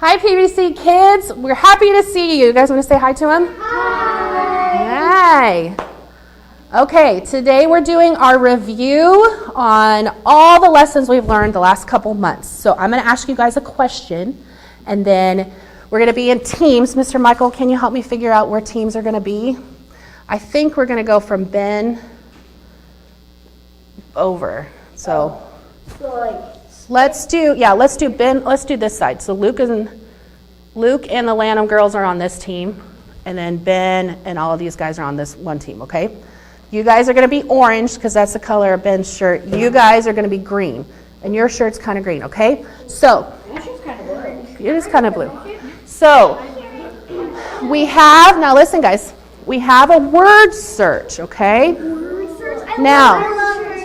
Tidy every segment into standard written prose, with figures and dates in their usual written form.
Hi, PBC kids. We're happy to see you. You guys want to say hi to them? Hi. Okay, today we're doing our review on all the lessons we've learned the last couple months. So I'm going to ask you guys a question, and then we're going to be in teams. Mr. Michael, can you help me figure out where teams are going to be? I think we're going to go from Ben over. So let's do Ben. Let's do this side. So Luke and the Lanham girls are on this team, and then Ben and all of these guys are on this one team. Okay. You guys are going to be orange because that's the color of Ben's shirt. You guys are going to be green, and your shirt's kind of green. Okay. So it is kind of blue. So we have now. Listen, guys. We have a word search. Okay. Now,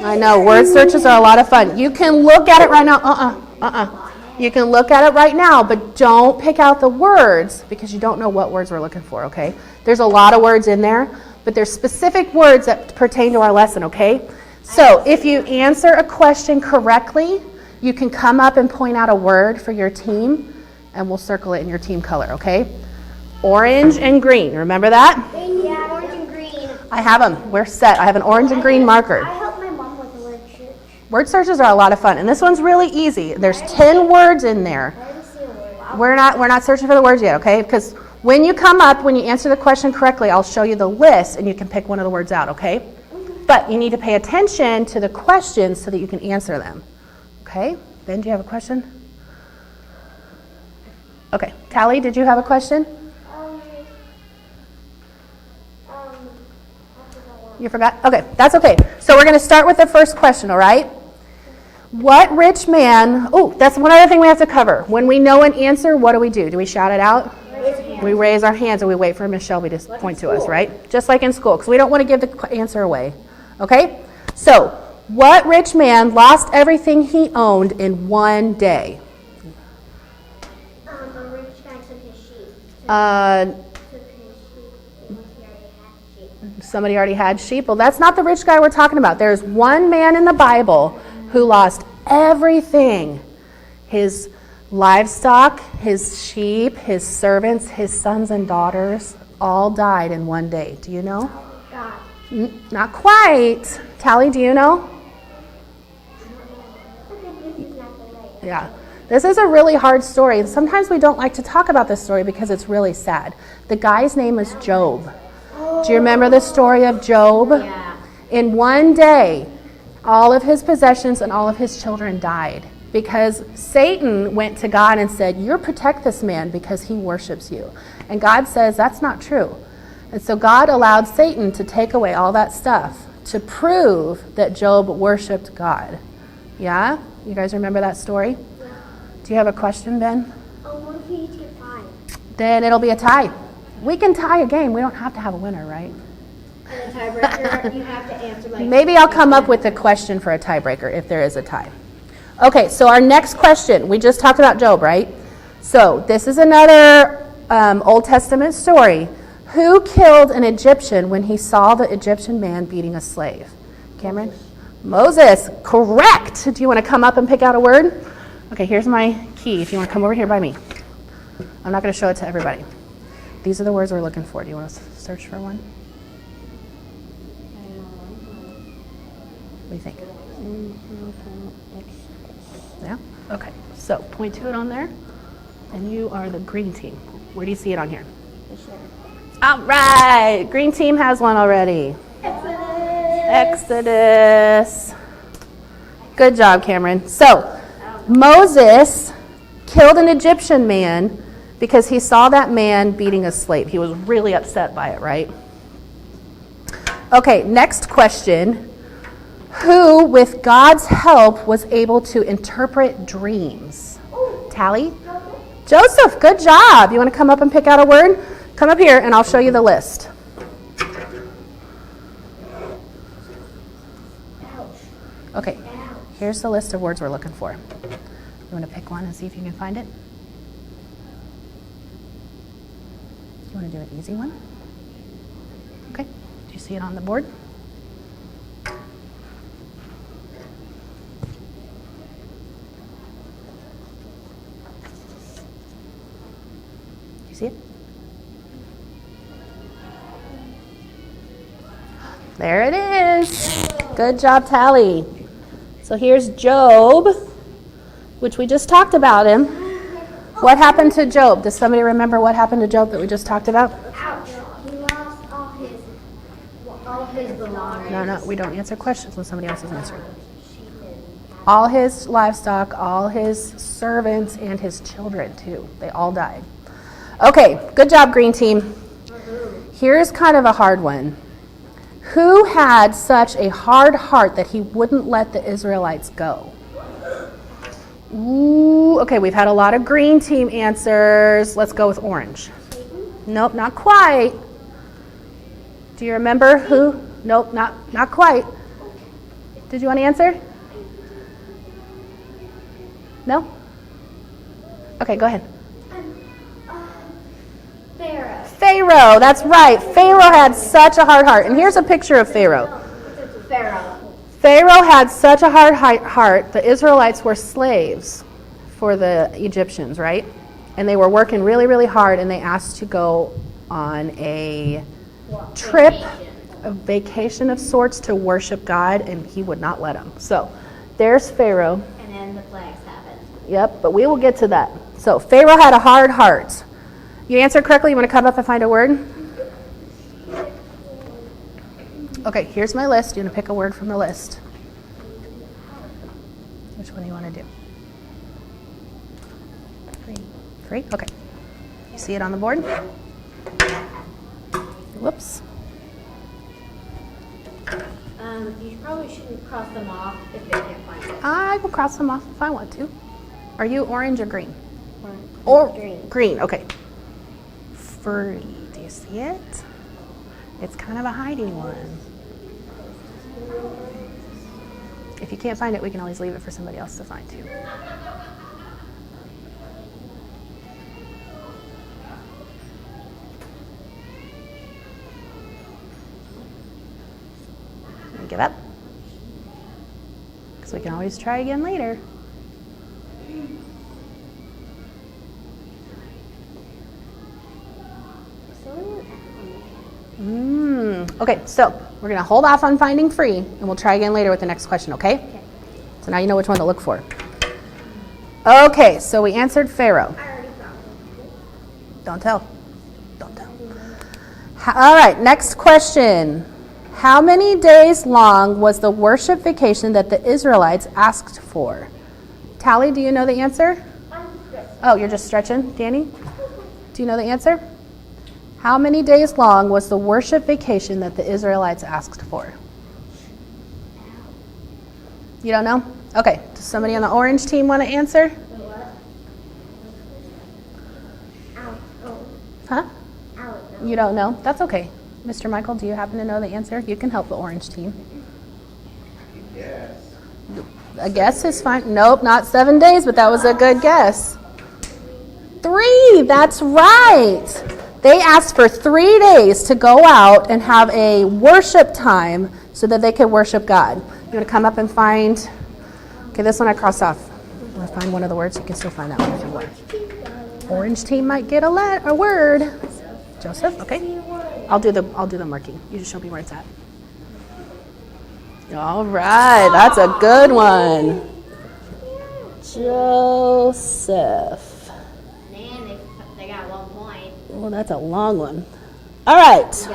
I know word searches are a lot of fun. You can look at it right now. You can look at it right now, but don't pick out the words because you don't know what words we're looking for, okay? There's a lot of words in there, but there's specific words that pertain to our lesson, okay? So if you answer a question correctly, you can come up and point out a word for your team, and we'll circle it in your team color, okay? Orange and green. Remember that? Yeah, orange and green. I have them. We're set. I have an orange and green marker. I helped my mom with the word search. Word searches are a lot of fun, and this one's really easy. There's 10 words in there. We're not searching for the words yet, okay? Because when you come up, when you answer the question correctly, I'll show you the list, and you can pick one of the words out, okay? But you need to pay attention to the questions so that you can answer them, okay? Ben, do you have a question? Okay. Callie, did you have a question? You forgot? Okay, that's okay. So we're going to start with the first question, all right? What rich man... Oh, that's one other thing we have to cover. When we know an answer, what do? Do we shout it out? We raise our hands and we wait for Miss Shelby to point to us, right? Just like in school, because we don't want to give the answer away. Okay? So, what rich man lost everything he owned in one day? A rich guy took his sheep. Somebody already had sheep. Well, that's not the rich guy we're talking about. There's one man in the Bible who lost everything. His livestock, his sheep, his servants, his sons and daughters all died in one day. Do you know? God. Not quite. Callie, do you know? Yeah. This is a really hard story, and sometimes we don't like to talk about this story because it's really sad. The guy's name is Job. Do you remember the story of Job? Yeah. In one day, all of his possessions and all of his children died because Satan went to God and said, "You protect this man because he worships you." And God says, that's not true. And so God allowed Satan to take away all that stuff to prove that Job worshipped God. Yeah? You guys remember that story? Yeah. Do you have a question, Ben? What if we each get 5? Then it'll be a tie. We can tie a game. We don't have to have a winner, right? And a tiebreaker, you have to answer like... Maybe I'll come up with a question for a tiebreaker if there is a tie. Okay, so our next question. We just talked about Job, right? So this is another Old Testament story. Who killed an Egyptian when he saw the Egyptian man beating a slave? Cameron? Moses. Correct. Do you want to come up and pick out a word? Okay, here's my key if you want to come over here by me. I'm not going to show it to everybody. These are the words we're looking for. Do you want to search for one? What do you think? Yeah? Okay. So point to it on there. And you are the green team. Where do you see it on here? All right. Green team has one already. Exodus. Good job, Cameron. So Moses killed an Egyptian man because he saw that man beating a slave. He was really upset by it, right? Okay, next question. Who, with God's help, was able to interpret dreams? Tally? Joseph, good job. You want to come up and pick out a word? Come up here and I'll show you the list. Okay, here's the list of words we're looking for. You want to pick one and see if you can find it? You want to do an easy one? Okay. Do you see it on the board? see it? There it is. Good job, Tally. So here's Job, which we just talked about him. What happened to Job? Does somebody remember what happened to Job that we just talked about? Ouch. He lost all his belongings. No, we don't answer questions when somebody else is answering. All his livestock, all his servants, and his children, too. They all died. Okay, good job, green team. Here's kind of a hard one. Who had such a hard heart that he wouldn't let the Israelites go? Ooh, okay, we've had a lot of green team answers. Let's go with orange. Nope, not quite. Do you remember who? Nope, not quite. Did you want to answer? No? Okay, go ahead. Pharaoh. Pharaoh, that's right. Pharaoh had such a hard heart. And here's a picture of Pharaoh. Pharaoh. Pharaoh had such a hard heart. The Israelites were slaves for the Egyptians, right? And they were working really, really hard, and they asked to go on a trip, a vacation of sorts to worship God, and he would not let them. So there's Pharaoh. And then the plagues happened. Yep, but we will get to that. So Pharaoh had a hard heart. You answered correctly. You want to come up and find a word? Okay, here's my list. You want to pick a word from the list. Which one do you want to do? Free? Okay. You see it on the board? Whoops. You probably shouldn't cross them off if you can't find it. I will cross them off if I want to. Are you orange or green? Green. Green, okay. Free. Do you see it? It's kind of a hiding one. If you can't find it, we can always leave it for somebody else to find too. Give up? Because we can always try again later. Okay, so we're going to hold off on finding free, and we'll try again later with the next question, okay? So now you know which one to look for. Okay, so we answered Pharaoh. Don't tell. Don't tell. All right, next question. How many days long was the worship vacation that the Israelites asked for? Tally, do you know the answer? Oh, you're just stretching. Danny, do you know the answer? How many days long was the worship vacation that the Israelites asked for? You don't know? Okay. Does somebody on the orange team want to answer? Huh? You don't know? That's okay. Mr. Michael, do you happen to know the answer? You can help the orange team. Yes. A guess is fine. Nope, not 7 days, but that was a good guess. 3, that's right. They asked for 3 days to go out and have a worship time so that they could worship God. You want to come up and find, okay, this one I crossed off. I'm going to find one of the words. You can still find that one if you want. Orange team might get a word. Joseph, okay. I'll do the marking. You just show me where it's at. All right, that's a good one. Joseph. They got 1 point. Well, that's a long one. All right.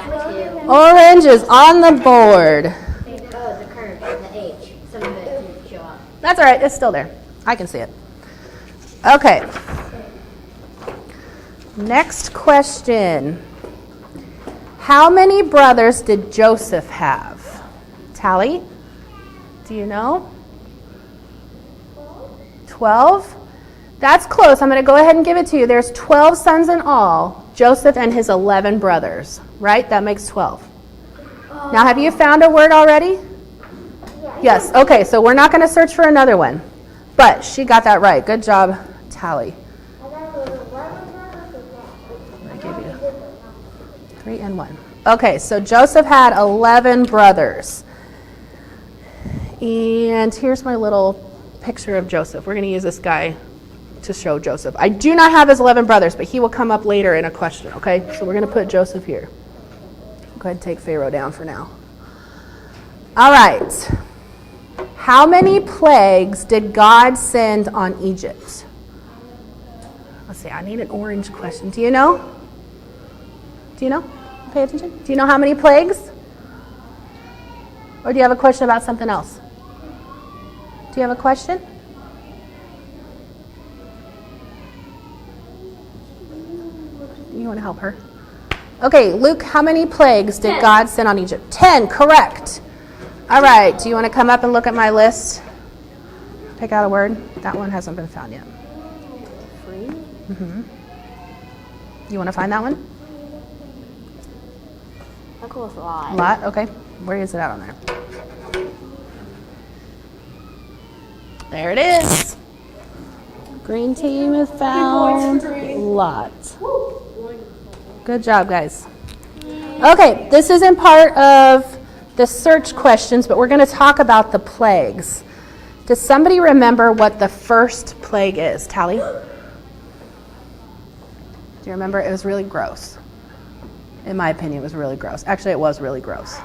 Orange is on the board. Oh, the curve, the H. Some of it didn't show up. That's all right. It's still there. I can see it. Okay. Next question. How many brothers did Joseph have? Tally, do you know? 12? That's close. I'm going to go ahead and give it to you. There's 12 sons in all, Joseph and his 11 brothers, right? That makes 12. Now, have you found a word already? Yes. Okay, so we're not going to search for another one. But she got that right. Good job, Tally. I gave you 3 and 1. Okay, so Joseph had 11 brothers. And here's my little picture of Joseph. We're going to use this guy to show Joseph. I do not have his 11 brothers, but he will come up later in a question, okay? So we're going to put Joseph here. Go ahead and take Pharaoh down for now. All right. How many plagues did God send on Egypt? Let's see, I need an orange question. Do you know? Do you know? Pay attention. Do you know how many plagues? Or do you have a question about something else? Do you have a question? You want to help her? Okay, Luke, how many plagues did God send on Egypt? 10, correct. All right, do you want to come up and look at my list? Pick out a word. That one hasn't been found yet. Free? Mm-hmm. You want to find that one? That goes a lot. Lot, okay. Where is it out on there? There it is. Green team has found lot. Good job, guys. Okay, this isn't part of the search questions, but we're going to talk about the plagues. Does somebody remember what the first plague is? Tally? Do you remember? It was really gross. In my opinion, it was really gross. Actually, it was really gross.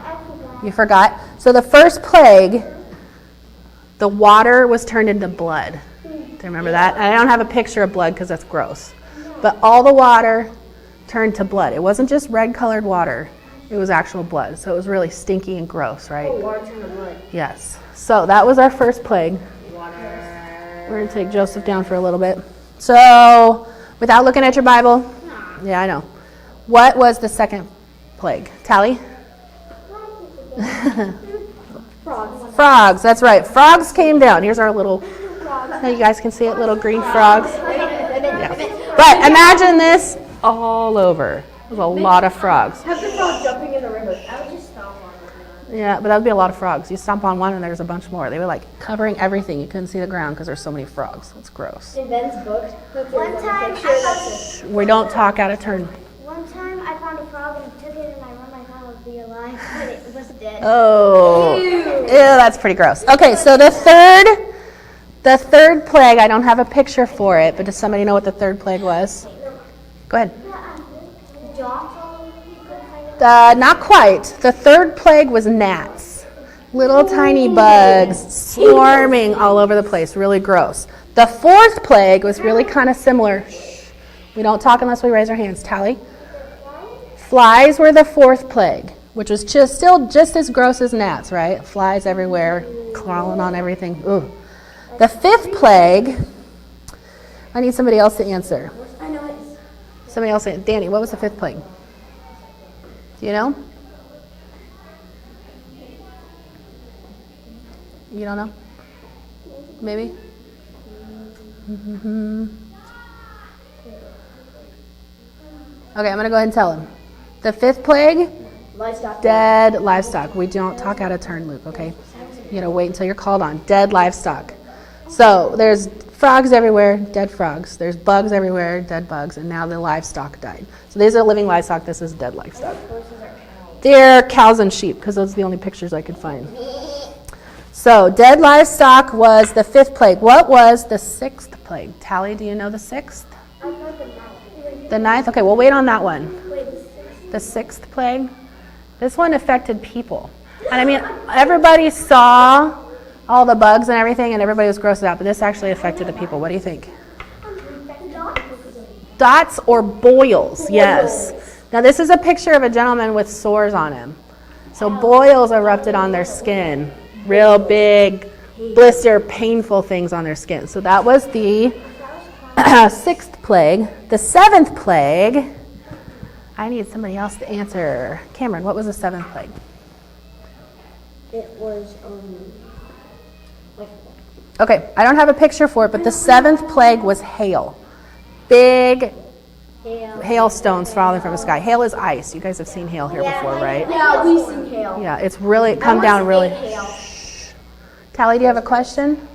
You forgot? So the first plague, the water was turned into blood. Do you remember that? I don't have a picture of blood because that's gross. But all the water turned to blood. It wasn't just red-colored water. It was actual blood. So it was really stinky and gross, right? Water turned to blood. Yes. So that was our first plague. Water. We're going to take Joseph down for a little bit. So, without looking at your Bible, yeah, I know. What was the second plague? Tally? Frogs. Frogs, that's right. Frogs came down. Here's our little, now you guys can see it, little green frogs. Yeah. But imagine this all over. There's a lot of frogs. Have the frog jumping in the river. I would just stomp on it. Yeah, but that would be a lot of frogs. You stomp on one and there's a bunch more. They were like covering everything. You couldn't see the ground because there's so many frogs. It's gross. In Ben's book, One time, We don't talk out of turn. one time I found a frog and took it in my room. I thought it would be alive, but it was dead. Oh, ew, that's pretty gross. Okay, so the third plague, I don't have a picture for it, but does somebody know what the third plague was? Go ahead. Not quite. The third plague was gnats. Little tiny bugs swarming all over the place. Really gross. The fourth plague was really kind of similar. We don't talk unless we raise our hands. Tally? Flies were the fourth plague, which was still just as gross as gnats, right? Flies everywhere, crawling on everything. Ooh. The fifth plague, I need somebody else to answer. I know it. Somebody else. Danny, what was the fifth plague? Do you know? You don't know? Maybe? Mm-hmm. Okay, I'm going to go ahead and tell him. The fifth plague? Livestock. Dead livestock. We don't talk out of turn, Luke, okay? You gotta wait until you're called on. Dead livestock. So there's frogs everywhere, dead frogs. There's bugs everywhere, dead bugs. And now the livestock died. So these are living livestock. This is dead livestock. They're cows and sheep because those are the only pictures I could find. So dead livestock was the fifth plague. What was the sixth plague? Tally, do you know the sixth? The ninth? Okay, we'll wait on that one. The sixth plague. This one affected people. And I mean, everybody saw all the bugs and everything, and everybody was grossed out, but this actually affected the people. What do you think? Dots or boils? Yes. Now, this is a picture of a gentleman with sores on him. So boils erupted on their skin. Real big, blister, painful things on their skin. So that was the sixth plague. The seventh plague, I need somebody else to answer. Cameron, what was the seventh plague? It was, Okay, I don't have a picture for it, but the seventh plague was hail. Big hailstones falling from the sky. Hail is ice. You guys have seen hail here before, right? yeah, we've seen hail. Yeah, it's really come down really. Tally, do you have a question?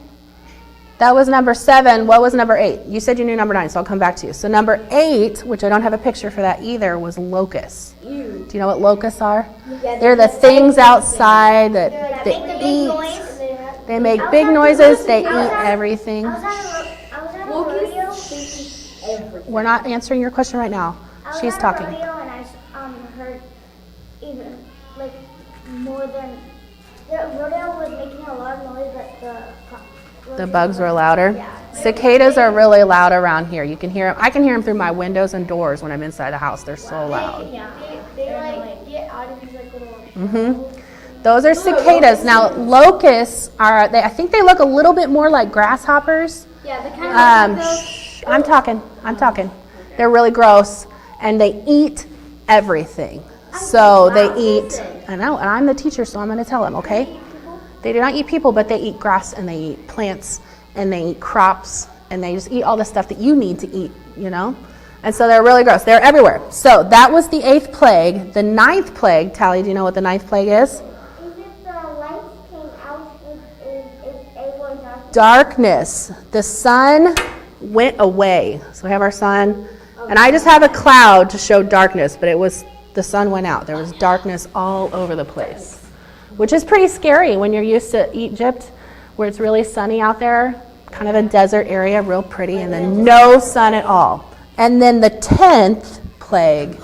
That was number 7. What was number 8? You said you knew number 9, so I'll come back to you. So number 8, which I don't have a picture for that either, was locusts. Do you know what locusts are? Yeah, They're the things outside that they eat. They make big noises. They eat everything. I was at a rodeo We're not answering your question right now. She's talking. I was at a rodeo and I heard even like more than the rodeo was making a lot of noise, but The bugs were louder. Yeah. Cicadas are really loud around here. You can hear them. I can hear them through my windows and doors when I'm inside the house. They're so loud. Yeah, they like get out of these like little. Those are cicadas. Now locusts are. I think they look a little bit more like grasshoppers. Yeah, the kind of Shh, I'm talking. They're really gross, and they eat everything. So they eat. I know, and I'm the teacher, so I'm going to tell them. Okay. They do not eat people, but they eat grass and they eat plants and they eat crops and they just eat all the stuff that you need to eat, you know? And so they're really gross. They're everywhere. So that was the 8th plague. The 9th plague, Tally, do you know what the 9th plague is? Is it the lights came out? Is everyone dark? Darkness. The sun went away. So we have our sun. And I just have a cloud to show darkness, but the sun went out. There was darkness all over the place. Which is pretty scary when you're used to Egypt, where it's really sunny out there, kind of a desert area, real pretty, and then no sun at all. And then the 10th plague,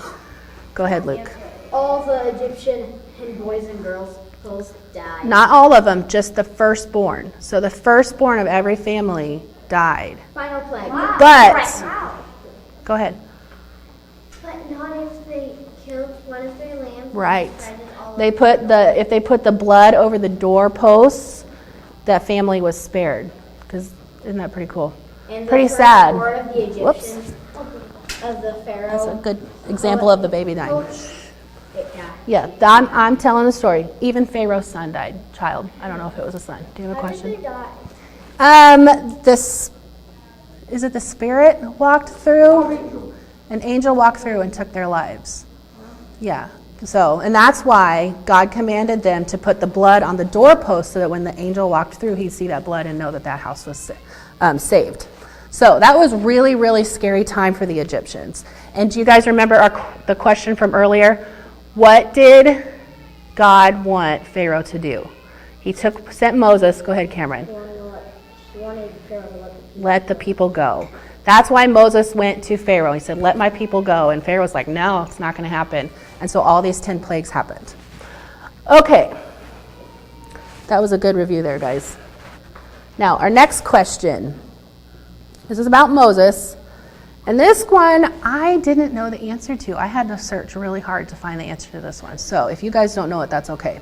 go ahead, Luke. all the Egyptian boys and girls died. Not all of them, just the firstborn. So the firstborn of every family died. Final plague. Wow. But, Wow. go ahead. But not if they killed one of their lambs. Right. All If they put the blood over the doorposts, that family was spared. Because isn't that pretty cool? And Pretty the sad. firstborn of the Egyptians, Whoops. of the Pharaoh. That's a good example of the baby dying. Yeah. Yeah, I'm telling the story. Even Pharaoh's son died, child. I don't know if it was a son. Do you have a How did question? they die? Is it the spirit walked through? An angel walked through and took their lives. Yeah. So, and that's why God commanded them to put the blood on the doorpost so that when the angel walked through, he'd see that blood and know that that house was saved. So that was really, really scary time for the Egyptians. And do you guys remember the question from earlier? What did God want Pharaoh to do? He sent Moses. Go ahead, Cameron. He wanted Pharaoh to Let the people go. That's why Moses went to Pharaoh. He said, let my people go. And Pharaoh was like, no, it's not going to happen. And so all these 10 plagues happened. Okay. That was a good review there, guys. Now, our next question. This is about Moses. And this one, I didn't know the answer to. I had to search really hard to find the answer to this one. So if you guys don't know it, that's okay.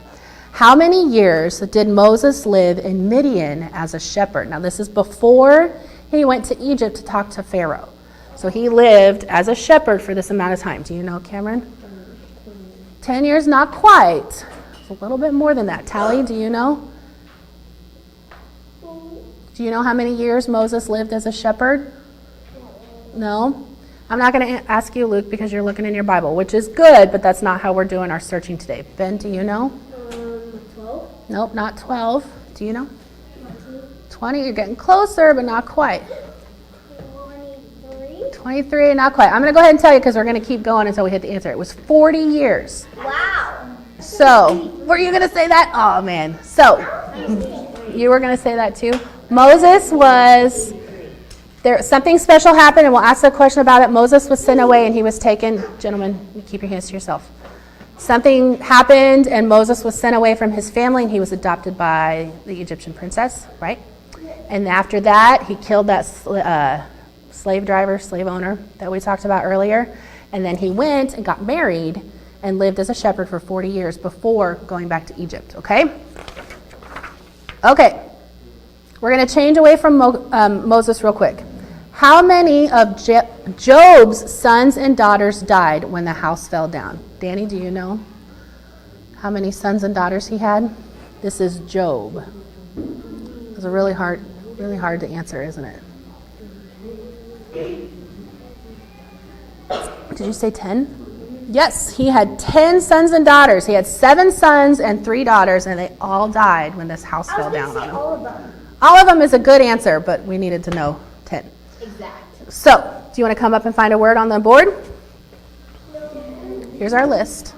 How many years did Moses live in Midian as a shepherd? Now, this is before he went to Egypt to talk to Pharaoh. So he lived as a shepherd for this amount of time. Do you know, Cameron? 10 years, not quite. It's a little bit more than that. Tally, do you know? Do you know how many years Moses lived as a shepherd? No? I'm not going to ask you, Luke, because you're looking in your Bible, which is good, but that's not how we're doing our searching today. Ben, do you know? 12. Nope, not 12. Do you know? 20. You're getting closer, but not quite. 23. 23, not quite. I'm going to go ahead and tell you because we're going to keep going until we hit the answer. It was 40 years. Wow. So, were you going to say that? Oh, man. So, you were going to say that too? Moses was, something special happened, and we'll ask the question about it. Moses was sent away, and he was taken. Gentlemen, you keep your hands to yourself. Something happened, and Moses was sent away from his family, and he was adopted by the Egyptian princess, right? And after that, he killed that slave owner that we talked about earlier. And then he went and got married and lived as a shepherd for 40 years before going back to Egypt, okay? Okay. We're going to change away from Moses real quick. How many of Job's sons and daughters died when the house fell down? Danny, do you know how many sons and daughters he had? This is Job. It's a really hard to answer, isn't it? Did you say 10? Yes, he had 10 sons and daughters. He had 7 sons and 3 daughters, and they all died when this house fell down on him. All of them. All of them is a good answer, but we needed to know 10. Exact. So, do you want to come up and find a word on the board? Here's our list.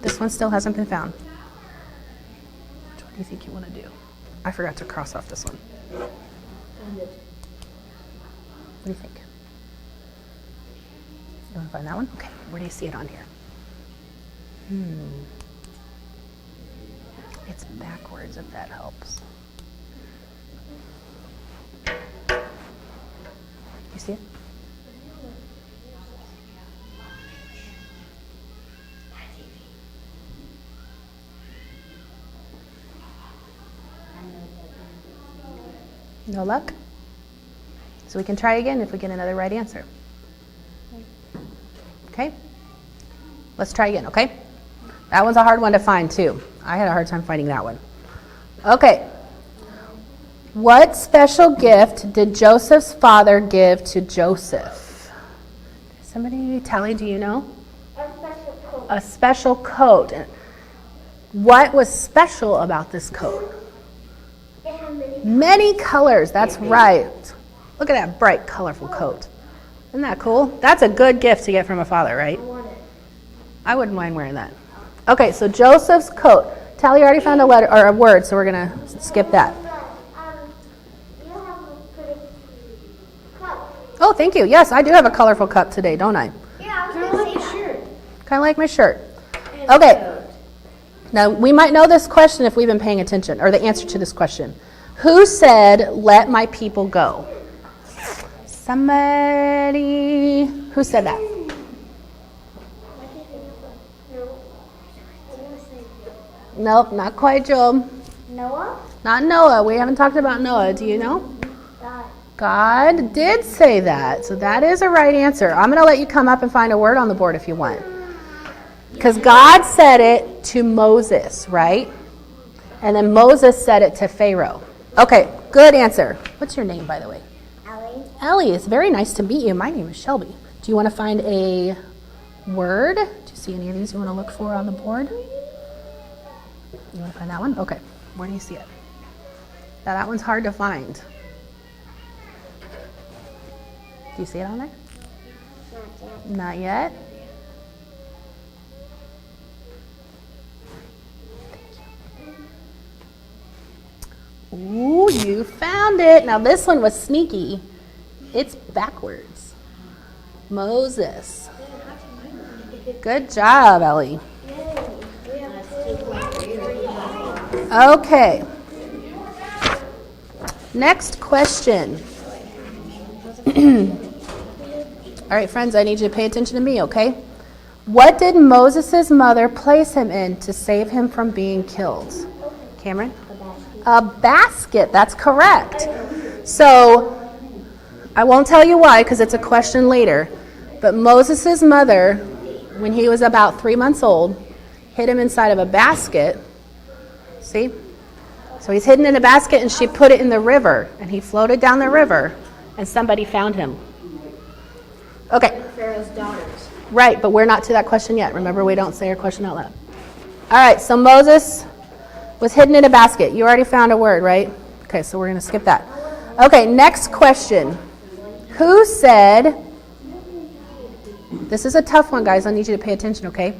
This one still hasn't been found. Which one do you think you want to do? I forgot to cross off this one. What do you think? You want to find that one? Okay, where do you see it on here? It's backwards, if that helps. You see it? No luck? So we can try again if we get another right answer. Okay? Let's try again, okay? That one's a hard one to find too. I had a hard time finding that one. Okay. What special gift did Joseph's father give to Joseph? Somebody, Tally, do you know? A special coat. A special coat. What was special about this coat? It had Many colors, that's right. Look at that bright, colorful coat. Isn't that cool? That's a good gift to get from a father, right? I want it. I wouldn't mind wearing that. Okay, so Joseph's coat. Tally already found a letter or a word, so we're going to skip that. You have a pretty cup. Oh, thank you. Yes, I do have a colorful cup today, don't I? Yeah, I was Kind of going like to a say that. shirt. Kind of like my shirt. And Okay. coat. Now, we might know this question if we've been paying attention, or the answer to this question. Who said, "Let my people go"? Somebody. Who said that? Nope, not quite Job. Noah? Not Noah. We haven't talked about Noah. Do you know? God. God did say that. So that is a right answer. I'm going to let you come up and find a word on the board if you want. Because God said it to Moses, right? And then Moses said it to Pharaoh. Okay, good answer. What's your name, by the way? Ellie? Ellie, it's very nice to meet you. My name is Shelby. Do you want to find a word? Do you see any of these you want to look for on the board? You want to find that one? Okay. Where do you see it? Now, that one's hard to find. Do you see it on there? Not yet. Ooh, you found it. Now, this one was sneaky. It's backwards. Moses. Good job, Ellie. Okay. Next question. All right, friends, I need you to pay attention to me, okay? What did Moses' mother place him in to save him from being killed? Cameron? A basket. That's correct. So, I won't tell you why because it's a question later, but Moses' mother, when he was about 3 months old, hid him inside of a basket. See? So he's hidden in a basket and she put it in the river and he floated down the river and somebody found him. Okay. Pharaoh's daughters. Right, but we're not to that question yet. Remember, we don't say our question out loud. All right, so Moses was hidden in a basket. You already found a word, right? Okay, so we're going to skip that. Okay, next question. Who said, this is a tough one, guys. I need you to pay attention, okay?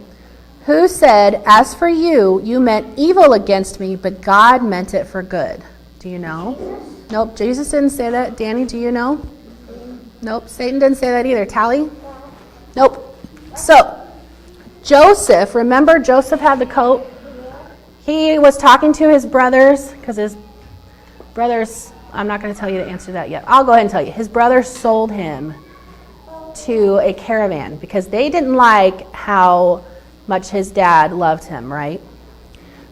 Who said, "As for you, you meant evil against me, but God meant it for good"? Do you know? Nope, Jesus didn't say that. Danny, do you know? Nope, Satan didn't say that either. Tally? Nope. So, Joseph, remember Joseph had the coat? He was talking to his brothers, because his brothers, I'm not going to tell you to answer that yet. I'll go ahead and tell you. His brothers sold him to a caravan because they didn't like how much his dad loved him, right?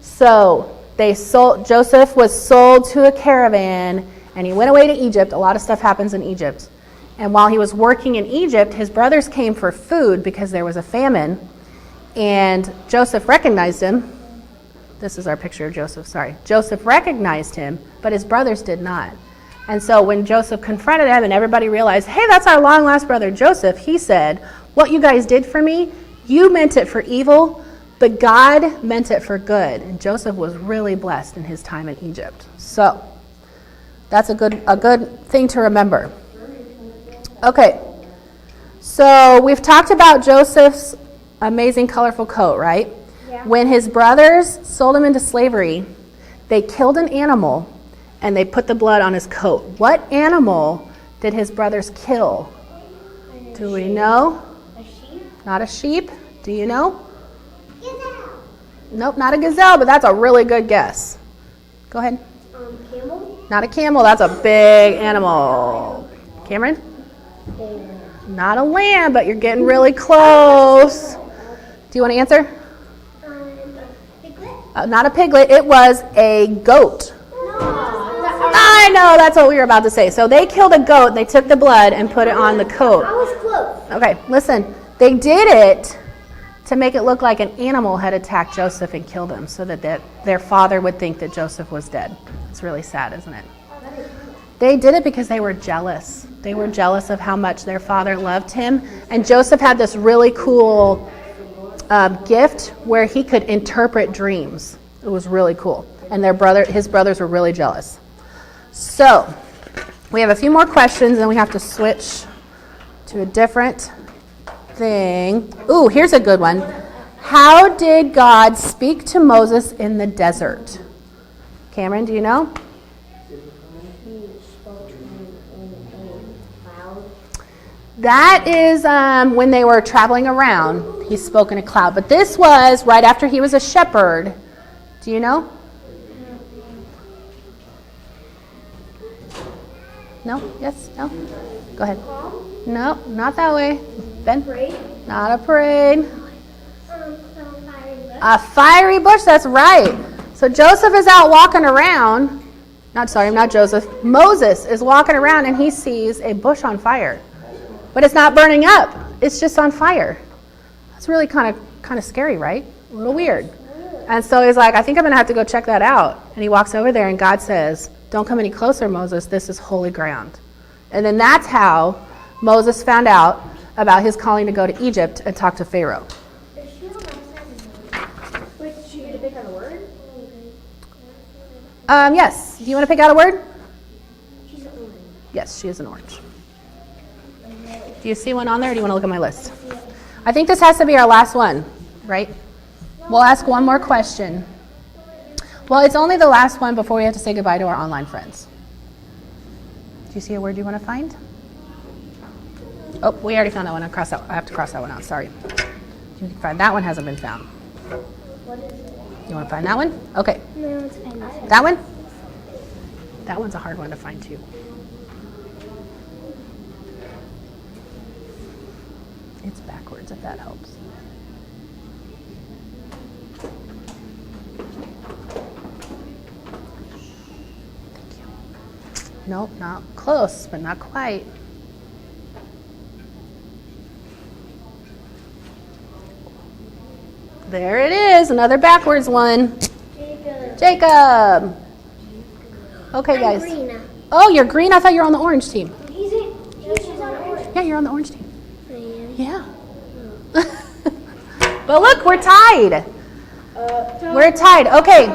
So Joseph was sold to a caravan and he went away to Egypt. A lot of stuff happens in Egypt. And while he was working in Egypt, his brothers came for food because there was a famine. And Joseph recognized him. This is our picture of Joseph, sorry. Joseph recognized him, but his brothers did not. And so when Joseph confronted him and everybody realized, hey, that's our long-lost brother Joseph, he said, "What you guys did for me, you meant it for evil, but God meant it for good." And Joseph was really blessed in his time in Egypt. So that's a good thing to remember. Okay, so we've talked about Joseph's amazing colorful coat, right? Yeah. When his brothers sold him into slavery, they killed an animal and they put the blood on his coat. What animal did his brothers kill? Do we know? A sheep. Not a sheep. Do you know? Gazelle. Nope, not a gazelle, but that's a really good guess. Go ahead. Camel. Not a camel. That's a big animal. Cameron? Not a lamb, but you're getting really close. Do you want to answer? Piglet. Not a piglet. It was a goat. I know, that's what we were about to say. So they killed a goat, they took the blood and put it on the coat. I was close. Okay, listen. They did it to make it look like an animal had attacked Joseph and killed him so that their father would think that Joseph was dead. It's really sad, isn't it? They did it because they were jealous. They were jealous of how much their father loved him. And Joseph had this really cool gift where he could interpret dreams. It was really cool. And his brothers were really jealous. So, we have a few more questions and we have to switch to a different thing. Ooh, here's a good one. How did God speak to Moses in the desert? Cameron, do you know? That is when they were traveling around. He spoke in a cloud. But this was right after he was a shepherd. Do you know? No? Yes? No? Go ahead. No, not that way. Ben? Not a parade. A fiery bush, that's right. So Joseph is out walking around. Not Joseph. Moses is walking around and he sees a bush on fire. But it's not burning up. It's just on fire. That's really kind of scary, right? A little weird. And so he's like, I think I'm going to have to go check that out. And he walks over there and God says, don't come any closer, Moses. This is holy ground. And then that's how Moses found out about his calling to go to Egypt and talk to Pharaoh. Wait, did you pick out a word? Yes. Do you want to pick out a word? She's an orange. Yes, she is an orange. Do you see one on there or do you want to look at my list? I think this has to be our last one, right? We'll ask one more question. Well, it's only the last one before we have to say goodbye to our online friends. Do you see a word you want to find? Oh, we already found that one. I have to cross that one out. Sorry. You can find that one hasn't been found. You want to find that one? Okay. No, it's fine. That one? That one's a hard one to find too. It's backwards if that helps. Thank you. Nope, not close, but not quite. There it is, another backwards one. Jacob. Okay, guys. Green. Oh, you're green? I thought you were on the orange team. She's on orange. Yeah, you're on the orange team. Yeah. But look, we're tied. We're tied. Okay.